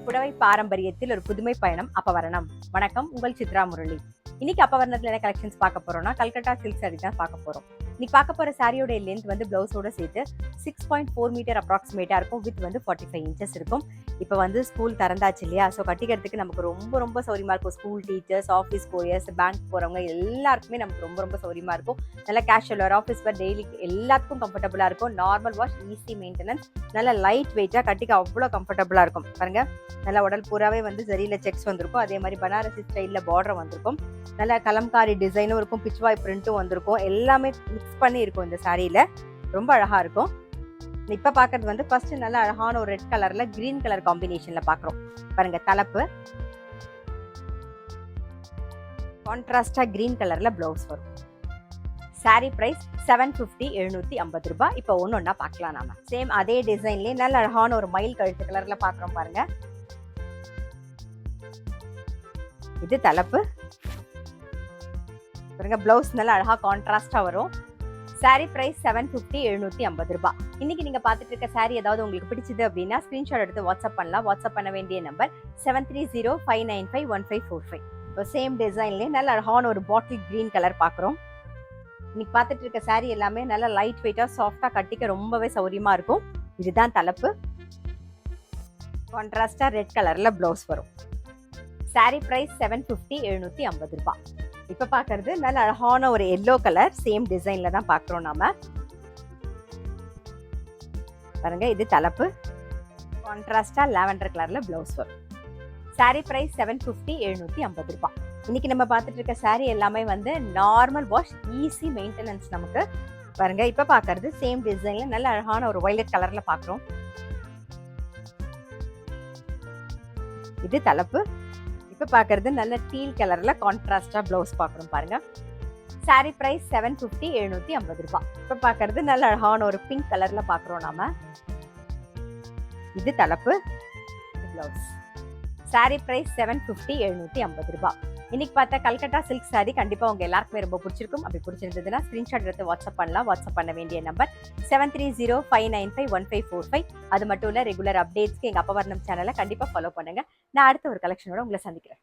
புடவை பாரம்பரியத்தில் ஒரு புதுமை பயணம் அப்பவரணம். வணக்கம், உங்கள் சித்ரா முரளி. இன்னைக்கு அப்பவரணத்துல என்ன கலெக்ஷன்ஸ் பார்க்க போறோம்னா கல்கட்டா சில்க் சாரி தான் பார்க்க போறோம். இன்னைக்கு பார்க்க போற சாரியோட லென்த் வந்து பிளவுஸோட சேர்த்து 6.4 மீட்டர் அப்ராக்சிமேட்டா இருக்கும். வித் வந்து 45 இன்ச்சஸ் இருக்கும். இப்போ வந்து ஸ்கூல் திறந்தாச்சு இல்லையா, ஸோ கட்டிக்கிறதுக்கு நமக்கு ரொம்ப ரொம்ப சௌரியமா இருக்கும். School teachers, office chores, bank போறவங்க எல்லாருக்குமே நமக்கு ரொம்ப ரொம்ப சௌரியமா இருக்கும். நல்லா கேஷுவல் வேர், ஆஃபீஸ் வேர், டெய்லி எல்லாத்துக்கும் கம்ஃபர்டபுளா இருக்கும். நார்மல் வாஷ், ஈஸி மெயின்டெனன்ஸ், நல்லா லைட் வெயிட்டா கட்டிக்க அவ்வளோ கம்ஃபர்டபுளா இருக்கும். பாருங்க, நல்லா உடல் பூராவே வந்து ஜரியில செக்ஸ் வந்திருக்கும். அதே மாதிரி பனாரசி ஸ்டைல்ல பார்டர் வந்திருக்கும். நல்லா கலம்காரி டிசைனும் இருக்கும், பிச்வாய் பிரிண்ட்டும் வந்திருக்கும். எல்லாமே மிக்ஸ் பண்ணி இருக்கும் இந்த சாரியில. ரொம்ப அழகா இருக்கும். இப்ப பாக்குறது வந்து ஃபர்ஸ்ட் நல்ல அழகான ஒரு ரெட் கலர்ல கிரீன் கலர் காம்பினேஷன்ல பாக்குறோம். பாருங்க, தலைப்பு கான்ட்ராஸ்டா கிரீன் கலர்ல பிளவுஸ் வரும். சாரி பிரைஸ் 750 750 ரூபாய். இப்போ ஒன்னொன்னா பார்க்கலாம். நாம சேம் அதே டிசைன்லயே நல்ல அழகான ஒரு மயில் கழுத்து கலர்ல பாக்குறோம். பாருங்க, இது தலைப்பு. பாருங்க, பிளவுஸ் நல்ல அழகா கான்ட்ராஸ்டா வரும். சாரி பிரைஸ் 750 750 ரூபாய். இன்னைக்கு நீங்க பாத்துட்டு இருக்க சாரி ஏதாவது உங்களுக்கு பிடிச்சது அப்படின்னா ஸ்கிரீன்ஷாட் எடுத்து வாட்ஸ்அப் பண்ணலாம். வாட்ஸ்அப் பண்ண வேண்டிய நம்பர் 7305951545. இப்போ சேம் டிசைன்லயே நல்ல அழகான ஒரு பாட்டில் கிரீன் கலர் பாக்குறோம். இன்னைக்கு பாத்துட்டு இருக்க சாரி எல்லாமே நல்ல லைட் வெயிட்டா சாஃப்டா கட்டிக்க ரொம்பவே சௌரியமா இருக்கும். இதுதான் தலைப்பு. கான்ட்ராஸ்டா ரெட் கலர்ல பிளவுஸ் வரும். சாரி பிரைஸ் 750 750 ரூபாய். இப்ப பாக்குறது நல்ல அழகான ஒரு எல்லோ கலர் சேம் டிசைன்ல தான் பாக்குறோம் நாம. பாருங்க, இது தலைப்பு. கான்ட்ராஸ்டா லாவெண்டர் கலர்ல பிளவுஸ் வரும். சாரி பிரைஸ் 750 750 ரூபாய். இன்னைக்கு நம்ம பார்த்துட்டு இருக்க சாரி எல்லாமே வந்து நார்மல் வாஷ், ஈஸி மெயின்டெனன்ஸ் நமக்கு. பாருங்க, இப்ப பாக்குறது சேம் டிசைன்ல நல்ல அழகான ஒரு வயலட் கலர்ல பாக்குறோம். இது தலைப்பு. இப்ப பாக்குறது நல்ல டீல் கலர்ல கான்ட்ராஸ்டா பிளவுஸ் பாக்குறோம். பாருங்க, சாரி பிரைஸ் 750 750 ரூபாய். இப்ப பாக்குறது நல்ல அழகான ஒரு பிங்க் கலர்ல பாக்குறோம் நாம. இது தலைப்பு, பிளவுஸ். சாரி பிரைஸ் 750 750 ரூபாய். இன்னைக்கு பார்த்தா கல்கட்டா சில்க் சாரி கண்டிப்பா உங்க எல்லாருக்குமே ரொம்ப பிடிச்சிருக்கும். அப்படி பிடிச்சிருந்ததுன்னா ஸ்கிரீன்ஷாட் எடுத்து வாட்ஸ்அப் பண்ணலாம். வாட்ஸ்அப் பண்ண வேண்டிய நம்பர் 7305951545. அது மட்டும் இல்ல, ரெகுலர் அப்டேட்ஸ்க்கு எங்க அப்பவரணம் சேனலை கண்டிப்பா ஃபாலோ பண்ணுங்க. நான் அடுத்த ஒரு கலெக்ஷனோட உங்களை சந்திக்கிறேன்.